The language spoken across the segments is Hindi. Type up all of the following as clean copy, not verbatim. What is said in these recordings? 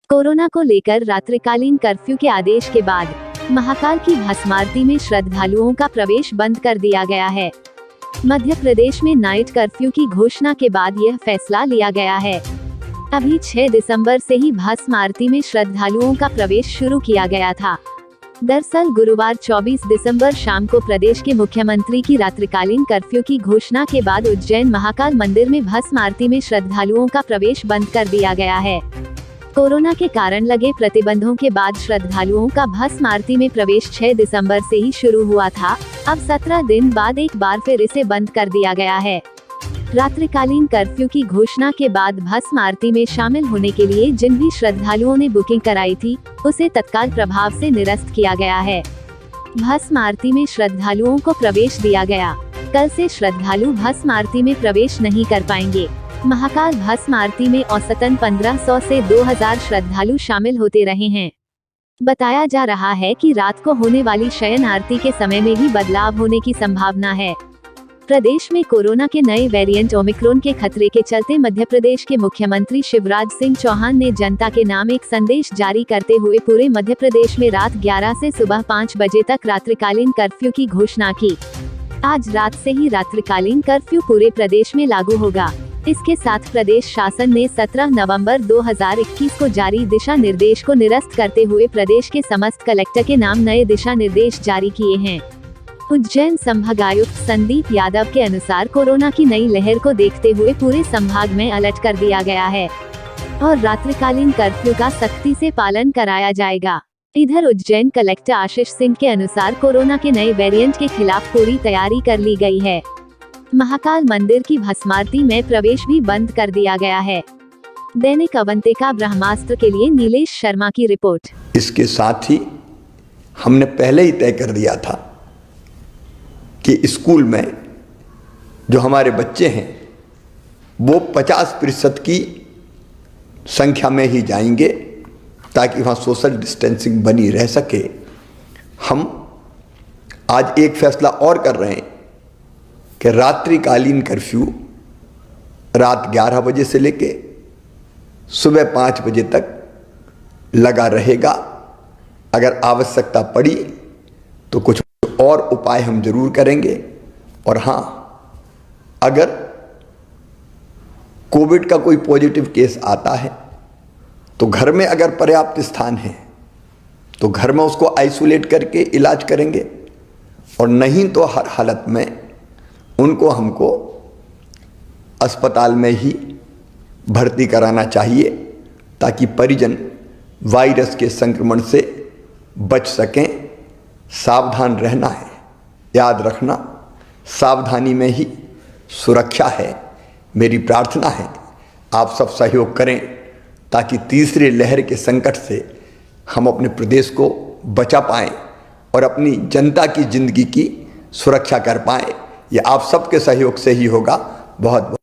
कोरोना को लेकर रात्रिकालीन कर्फ्यू के आदेश के बाद महाकाल की भस्म आरती में श्रद्धालुओं का प्रवेश बंद कर दिया गया है। मध्य प्रदेश में नाइट कर्फ्यू की घोषणा के बाद यह फैसला लिया गया है। अभी 6 दिसंबर से ही भस्म आरती में श्रद्धालुओं का प्रवेश शुरू किया गया था। दरअसल गुरुवार 24 दिसंबर शाम को प्रदेश के मुख्यमंत्री की रात्रिकालीन कर्फ्यू की घोषणा के बाद उज्जैन महाकाल मंदिर में भस्म आरती में श्रद्धालुओं का प्रवेश बंद कर दिया गया है। कोरोना के कारण लगे प्रतिबंधों के बाद श्रद्धालुओं का भस्म आरती में प्रवेश 6 दिसंबर से ही शुरू हुआ था। अब 17 दिन बाद एक बार फिर इसे बंद कर दिया गया है। रात्रिकालीन कर्फ्यू की घोषणा के बाद भस्म आरती में शामिल होने के लिए जिन भी श्रद्धालुओं ने बुकिंग कराई थी, उसे तत्काल प्रभाव से निरस्त किया गया है। भस्म आरती में श्रद्धालुओं को प्रवेश दिया गया। कल से श्रद्धालु भस्म आरती में प्रवेश नहीं कर पाएंगे। महाकाल भस्म आरती में औसतन 1500 से 2000 श्रद्धालु शामिल होते रहे हैं। बताया जा रहा है कि रात को होने वाली शयन आरती के समय में भी बदलाव होने की संभावना है। प्रदेश में कोरोना के नए वेरिएंट ओमिक्रॉन के खतरे के चलते मध्य प्रदेश के मुख्यमंत्री शिवराज सिंह चौहान ने जनता के नाम एक संदेश जारी करते हुए पूरे मध्य प्रदेश में रात 11 से सुबह 5 बजे तक रात्रिकालीन कर्फ्यू की घोषणा की। आज रात से ही रात्रिकालीन कर्फ्यू पूरे प्रदेश में लागू होगा। इसके साथ प्रदेश शासन ने 17 नवंबर 2021 को जारी दिशा निर्देश को निरस्त करते हुए प्रदेश के समस्त कलेक्टर के नाम नए दिशा निर्देश जारी किए हैं। उज्जैन संभागायुक्त संदीप यादव के अनुसार कोरोना की नई लहर को देखते हुए पूरे संभाग में अलर्ट कर दिया गया है और रात्रिकालीन कर्फ्यू का सख्ती से पालन कराया जाएगा। इधर उज्जैन कलेक्टर आशीष सिंह के अनुसार कोरोना के नए वेरिएंट के खिलाफ पूरी तैयारी कर ली गई है। महाकाल मंदिर की भस्म आरती में प्रवेश भी बंद कर दिया गया है। दैनिक अवंतिका ब्रह्मास्त्र के लिए नीलेश शर्मा की रिपोर्ट। इसके साथ ही हमने पहले ही तय कर दिया था कि स्कूल में जो हमारे बच्चे हैं वो 50% की संख्या में ही जाएंगे ताकि वहाँ सोशल डिस्टेंसिंग बनी रह सके। हम आज एक फैसला और कर रहे हैं कि रात्रिकालीन कर्फ्यू रात 11 बजे से लेके सुबह 5 बजे तक लगा रहेगा। अगर आवश्यकता पड़ी तो कुछ और उपाय हम जरूर करेंगे। और हाँ, अगर कोविड का कोई पॉजिटिव केस आता है तो घर में अगर पर्याप्त स्थान है तो घर में उसको आइसोलेट करके इलाज करेंगे, और नहीं तो हर हालत में उनको हमको अस्पताल में ही भर्ती कराना चाहिए ताकि परिजन वायरस के संक्रमण से बच सकें। सावधान रहना है, याद रखना सावधानी में ही सुरक्षा है। मेरी प्रार्थना है आप सब सहयोग करें ताकि तीसरी लहर के संकट से हम अपने प्रदेश को बचा पाएं और अपनी जनता की जिंदगी की सुरक्षा कर पाएं। ये आप सबके सहयोग से ही होगा। बहुत बहुत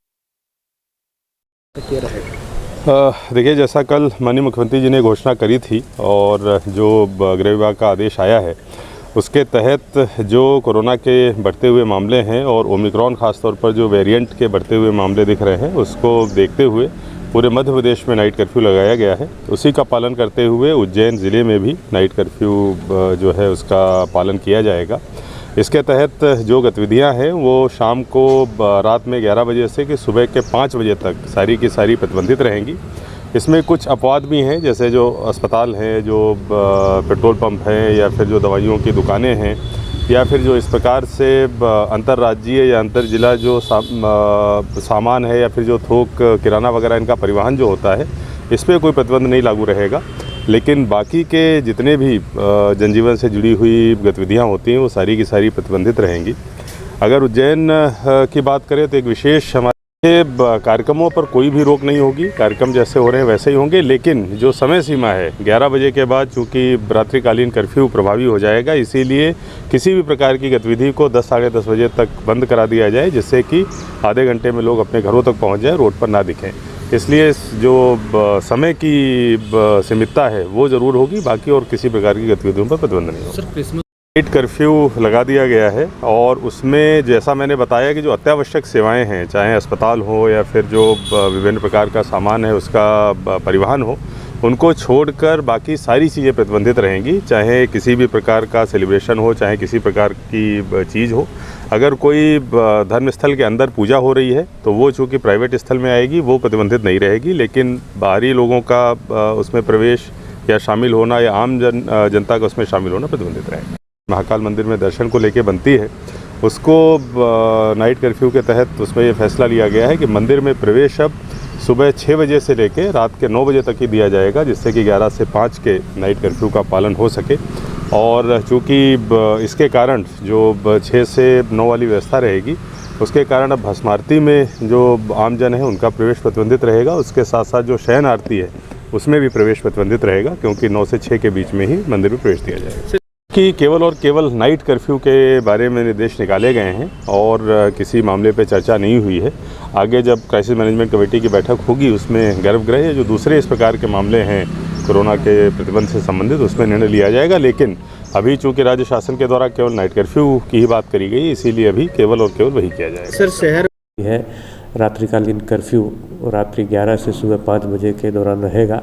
देखिए, जैसा कल माननीय मुख्यमंत्री जी ने घोषणा करी थी और जो गृह विभाग का आदेश आया है उसके तहत जो कोरोना के बढ़ते हुए मामले हैं और ओमिक्रॉन खासतौर पर जो वेरिएंट के बढ़ते हुए मामले दिख रहे हैं उसको देखते हुए पूरे मध्य प्रदेश में नाइट कर्फ्यू लगाया गया है। उसी का पालन करते हुए उज्जैन ज़िले में भी नाइट कर्फ्यू जो है उसका पालन किया जाएगा। इसके तहत जो गतिविधियां हैं वो शाम को रात में 11 बजे से कि सुबह के 5 बजे तक सारी की सारी प्रतिबंधित रहेंगी। इसमें कुछ अपवाद भी हैं, जैसे जो अस्पताल हैं, जो पेट्रोल पंप हैं, या फिर जो दवाइयों की दुकानें हैं, या फिर जो इस प्रकार से अंतर्राज्यीय या अंतर जिला जो सामान है, या फिर जो थोक किराना वगैरह इनका परिवहन जो होता है, इस पर कोई प्रतिबंध नहीं लागू रहेगा। लेकिन बाकी के जितने भी जनजीवन से जुड़ी हुई गतिविधियां होती हैं वो सारी की सारी प्रतिबंधित रहेंगी। अगर उज्जैन की बात करें तो एक विशेष हमारे कार्यक्रमों पर कोई भी रोक नहीं होगी। कार्यक्रम जैसे हो रहे हैं वैसे ही होंगे, लेकिन जो समय सीमा है 11 बजे के बाद चूँकि रात्रिकालीन कर्फ्यू प्रभावी हो जाएगा, इसीलिए किसी भी प्रकार की गतिविधि को 10 साढ़े 10 बजे तक बंद करा दिया जाए, जिससे कि आधे घंटे में लोग अपने घरों तक पहुँच जाए, रोड पर ना दिखें। इसलिए जो समय की सीमितता है वो ज़रूर होगी, बाकी और किसी प्रकार की गतिविधियों पर प्रतिबंध नहीं होगा। नाइट कर्फ्यू लगा दिया गया है और उसमें जैसा मैंने बताया कि जो अत्यावश्यक सेवाएं हैं, चाहे अस्पताल हो या फिर जो विभिन्न प्रकार का सामान है उसका परिवहन हो, उनको छोड़कर बाकी सारी चीज़ें प्रतिबंधित रहेंगी, चाहे किसी भी प्रकार का सेलिब्रेशन हो, चाहे किसी प्रकार की चीज़ हो। अगर कोई धर्म स्थल के अंदर पूजा हो रही है तो वो चूँकि प्राइवेट स्थल में आएगी, वो प्रतिबंधित नहीं रहेगी, लेकिन बाहरी लोगों का उसमें प्रवेश या शामिल होना या आम जनता का उसमें शामिल होना प्रतिबंधित रहेगा। महाकाल मंदिर में दर्शन को लेके बनती है, उसको नाइट कर्फ्यू के तहत उसमें ये फैसला लिया गया है कि मंदिर में प्रवेश अब सुबह 6 बजे से लेके रात के 9 बजे तक ही दिया जाएगा, जिससे कि 11 से 5 के नाइट कर्फ्यू का पालन हो सके। और चूँकि इसके कारण जो 6 से 9 वाली व्यवस्था रहेगी, उसके कारण अब भस्म आरती में जो आमजन है उनका प्रवेश प्रतिबंधित रहेगा। उसके साथ साथ जो शयन आरती है उसमें भी प्रवेश प्रतिबंधित रहेगा, क्योंकि 9 से 6 के बीच में ही मंदिर में प्रवेश दिया जाएगा। कि केवल और केवल नाइट कर्फ्यू के बारे में निर्देश निकाले गए हैं और किसी मामले पे चर्चा नहीं हुई है। आगे जब क्राइसिस मैनेजमेंट कमेटी की बैठक होगी, उसमें गर्भगृह या जो दूसरे इस प्रकार के मामले हैं कोरोना के प्रतिबंध से संबंधित, उसमें निर्णय लिया जाएगा। लेकिन अभी चूँकि राज्य शासन के द्वारा केवल नाइट कर्फ्यू की ही बात करी गई, इसीलिए अभी केवल और केवल वही किया जाएगा। सर, शहर है रात्रिकालीन कर्फ्यू रात्रि 11 से सुबह 5 बजे के दौरान रहेगा।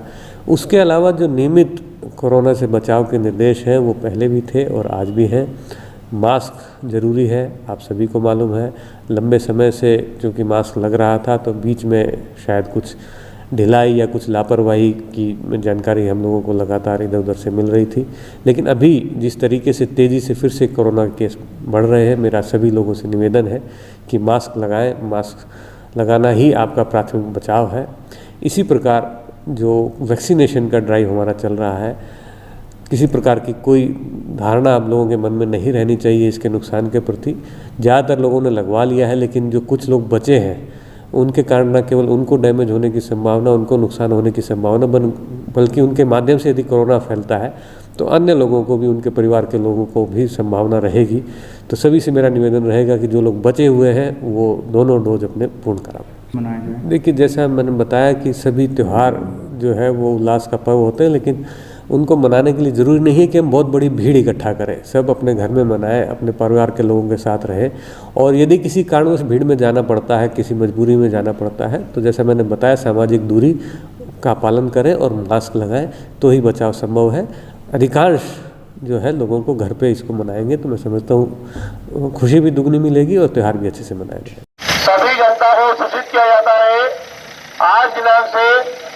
उसके अलावा जो नियमित कोरोना से बचाव के निर्देश हैं वो पहले भी थे और आज भी हैं। मास्क ज़रूरी है, आप सभी को मालूम है। लंबे समय से चूँकि मास्क लग रहा था तो बीच में शायद कुछ ढिलाई या कुछ लापरवाही की जानकारी हम लोगों को लगातार इधर उधर से मिल रही थी। लेकिन अभी जिस तरीके से तेज़ी से फिर से कोरोना के केस बढ़ रहे हैं, मेरा सभी लोगों से निवेदन है कि मास्क लगाएं। मास्क लगाना ही आपका प्राथमिक बचाव है। इसी प्रकार जो वैक्सीनेशन का ड्राइव हमारा चल रहा है, किसी प्रकार की कोई धारणा आप लोगों के मन में नहीं रहनी चाहिए इसके नुकसान के प्रति। ज़्यादातर लोगों ने लगवा लिया है, लेकिन जो कुछ लोग बचे हैं उनके कारण न केवल उनको डैमेज होने की संभावना, उनको नुकसान होने की संभावना बल्कि उनके माध्यम से यदि कोरोना फैलता है तो अन्य लोगों को भी, उनके परिवार के लोगों को भी संभावना रहेगी। तो सभी से मेरा निवेदन रहेगा कि जो लोग बचे हुए हैं वो दोनों डोज अपने पूर्ण कराएं। देखिए, जैसा मैंने बताया कि सभी त्यौहार जो है वो उल्लास का पर्व होते हैं, लेकिन उनको मनाने के लिए ज़रूरी नहीं है कि हम बहुत बड़ी भीड़ इकट्ठा करें। सब अपने घर में मनाएं, अपने परिवार के लोगों के साथ रहें। और यदि किसी कारणवश भीड़ में जाना पड़ता है, किसी मजबूरी में जाना पड़ता है, तो जैसा मैंने बताया सामाजिक दूरी का पालन करें और मास्क लगाएं, तो ही बचाव संभव है। अधिकांश जो है लोगों को घर पे इसको मनाएंगे तो मैं समझता हूँ खुशी भी दुगनी मिलेगी और त्यौहार भी अच्छे से मनाएंगे। सभी जनता को सूचित किया जाता है, आज दिनांक से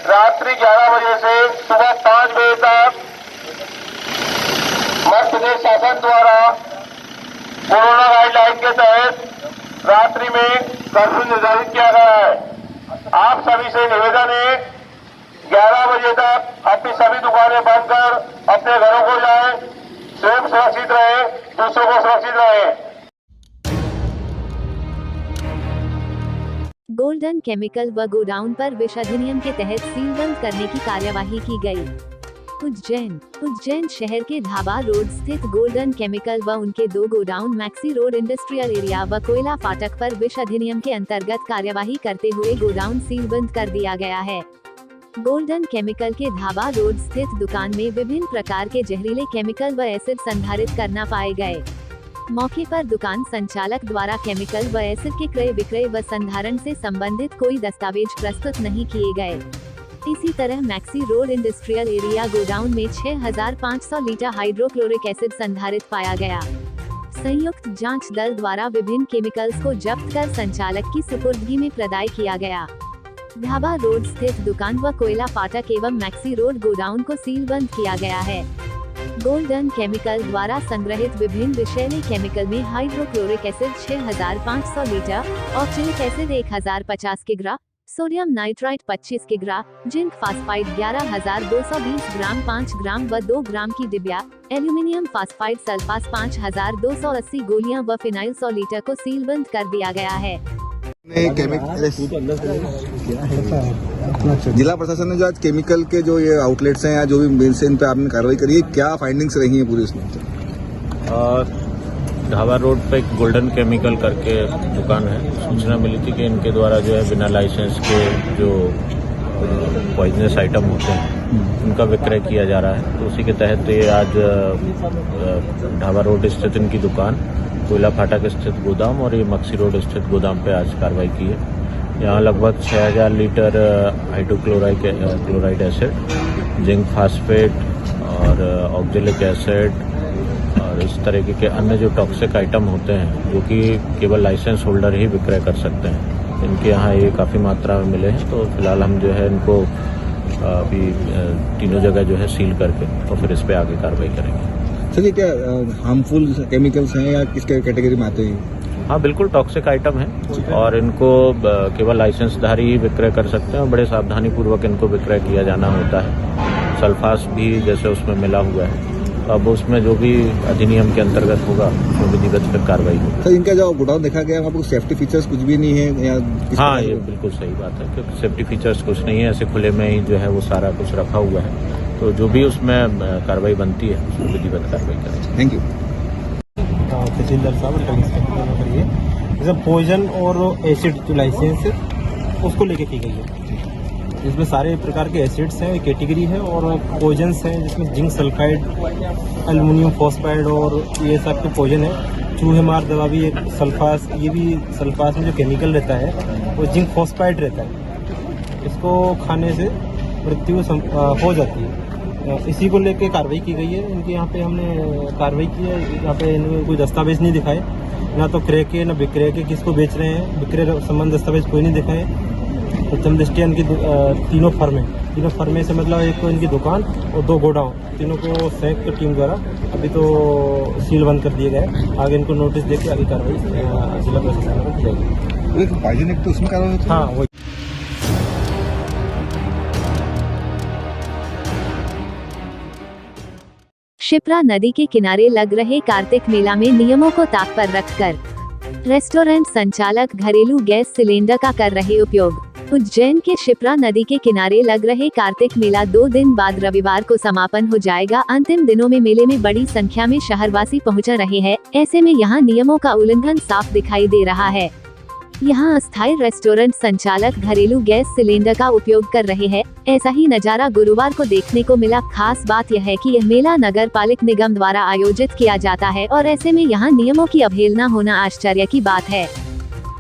रात्रि 11 बजे से सुबह 5 बजे तक मध्य प्रदेश शासन द्वारा कोरोना गाइडलाइन के तहत रात्रि में कर्फ्यू निर्धारित किया गया है। आप सभी से निवेदन है, 11 बजे तक अपनी सभी दुकानें बंद कर अपने घरों को जाएं, स्वयं सुरक्षित रहें, दूसरों को सुरक्षित रहें। गोल्डन केमिकल व गोडाउन पर विष अधिनियम के तहत सीलबंद करने की कार्यवाही की गई। उज्जैन शहर के ढाबा रोड स्थित गोल्डन केमिकल व उनके 2 godown maxi road industrial area व कोयला फाटक पर विष अधिनियम के अंतर्गत कार्यवाही करते हुए गोडाउन सीलबंद कर दिया गया है। गोल्डन केमिकल के ढाबा रोड स्थित दुकान में विभिन्न प्रकार के जहरीले केमिकल व एसिड संधारित करना पाए गए। मौके पर दुकान संचालक द्वारा केमिकल व एसिड के क्रय विक्रय व संधारण से संबंधित कोई दस्तावेज प्रस्तुत नहीं किए गए। इसी तरह maxi road industrial area godown में 6500 लीटर हाइड्रोक्लोरिक एसिड संधारित पाया गया। संयुक्त जांच दल द्वारा विभिन्न केमिकल्स को जब्त कर संचालक की सुपुर्दगी में प्रदाय किया गया। ढाबा रोड स्थित दुकान व कोयला फाटक एवं मैक्सी रोड गोडाउन को सीलबंद किया गया है। गोल्डन केमिकल द्वारा संग्रहित विभिन्न विषैले केमिकल में hydrochloric acid 6500 litre, oxalic acid 1050 किग्रा, सोडियम नाइट्राइट 25 किग्रा, जिंक फास्फाइड 11220 ग्राम 5 ग्राम व 2 ग्राम की डिबिया, एल्यूमिनियम फास्फाइड सल्फास 5280 गोलियां व फिनाइल 100 लीटर को सीलबंद कर दिया गया है। जिला प्रशासन ने जो आज केमिकल के जो ये आउटलेट्स हैं या जो भी मिल्स हैं, इन पे आपने कार्रवाई करी है, क्या फाइंडिंग्स रही हैं पूरी इसमें? ढाबा रोड पे एक गोल्डन केमिकल करके दुकान है। सूचना मिली थी कि इनके द्वारा जो है बिना लाइसेंस के जो पॉइजनस आइटम होते हैं उनका विक्रय किया जा रहा है। तो उसी के तहत ये आज ढाबा रोड स्थित इनकी दुकान, कोयला फाटक स्थित गोदाम और ये मक्सी रोड स्थित गोदाम पे आज कार्रवाई की है। यहाँ लगभग 6000 litre hydrochloride acid, zinc phosphate और ऑक्जेलिक एसिड और इस तरीके के अन्य जो टॉक्सिक आइटम होते हैं जो कि केवल लाइसेंस होल्डर ही विक्रय कर सकते हैं, इनके यहाँ ये काफ़ी मात्रा में मिले हैं। तो फिलहाल हम जो है इनको अभी तीनों जगह जो है सील करके तो फिर इस पर आगे कार्रवाई करेंगे। सर ये क्या हार्मफुल केमिकल्स हैं या किसके कैटेगरी में आते हैं? हाँ बिल्कुल टॉक्सिक आइटम है और इनको केवल लाइसेंसधारी ही विक्रय कर सकते हैं और बड़े सावधानी पूर्वक इनको विक्रय किया जाना होता है। सल्फास भी जैसे उसमें मिला हुआ है, तो अब उसमें जो भी अधिनियम के अंतर्गत होगा उसमें विधिवत फिर कार्रवाई होगी। सर इनका जो गोडाउन देखा गया वहाँ पर सेफ्टी फीचर्स कुछ भी नहीं है या हाँ ये बिल्कुल सही बात है क्योंकि सेफ्टी फीचर्स कुछ नहीं है, ऐसे खुले में ही जो है वो सारा कुछ रखा हुआ है। तो जो भी उसमें कार्रवाई बनती है उसमें विधिवत कार्रवाई करेंगे। Thank you. तहसीलदार साहब करिए, जैसे पॉइजन और एसिड जो लाइसेंस है उसको लेके की गई है। इसमें सारे प्रकार के एसिड्स हैं, कैटेगरी है, और पॉइजन्स हैं जिसमें जिंक सल्फाइड, एल्युमिनियम फॉस्फाइड और ये सब के पॉइजन है। चूहे मार दवा भी एक सल्फास, ये भी सल्फास में जो केमिकल रहता है वो जिंक फॉस्फाइड रहता है, इसको खाने से मृत्यु हो जाती है। इसी को लेके कार्रवाई की गई है। इनके यहाँ पे हमने कार्रवाई की है, यहाँ पे इन्होंने कोई दस्तावेज नहीं दिखाए, ना तो क्रय के ना विक्रय के, किसको बेच रहे हैं विक्रय संबंध दस्तावेज कोई नहीं दिखाए। प्रथम दृष्टया इनकी तीनों फर्में से मतलब एक तो इनकी दुकान और 2 गोडाउन, तीनों को संयुक्त टीम द्वारा अभी तो सील बंद कर दिए गए। आगे इनको नोटिस देके आगे कार्रवाई जिला प्रशासन को की जाएगी। पॉइजन एक तो उसमें कार्रवाई, हाँ वही। शिप्रा नदी के किनारे लग रहे कार्तिक मेला में नियमों को ताक पर रखकर रेस्टोरेंट संचालक घरेलू गैस सिलेंडर का कर रहे उपयोग। उज्जैन के शिप्रा नदी के किनारे लग रहे कार्तिक मेला 2 दिन बाद रविवार को समापन हो जाएगा। अंतिम दिनों में मेले में बड़ी संख्या में शहरवासी पहुंच रहे हैं। ऐसे में यहां नियमों का उल्लंघन साफ दिखाई दे रहा है। यहां अस्थायी रेस्टोरेंट संचालक घरेलू गैस सिलेंडर का उपयोग कर रहे हैं। ऐसा ही नजारा गुरुवार को देखने को मिला। खास बात यह है कि यह मेला नगर पालिक निगम द्वारा आयोजित किया जाता है और ऐसे में यहां नियमों की अवहेलना होना आश्चर्य की बात है।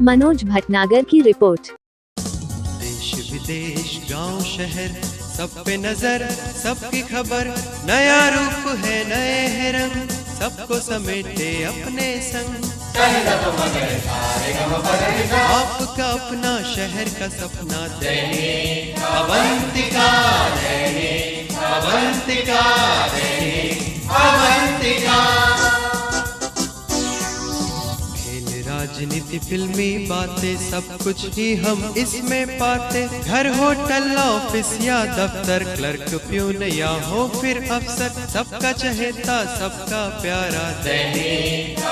मनोज भटनागर की रिपोर्ट। देश विदेश गांव शहर सब पे नजर, सबकी खबर, नया रूप है नए है रंग, सबको समेटे अपने संग। आपका अपना शहर का सपना दैनिक अवंतिका, दैनिक अवंतिका, दैनिक अवंतिका। खेल राजनीति फिल्मी बातें सब कुछ ही हम इसमें पाते। घर होटल ऑफिस या दफ्तर, क्लर्क प्यून या हो फिर अफसर, सबका चहेता सबका प्यारा दैनिक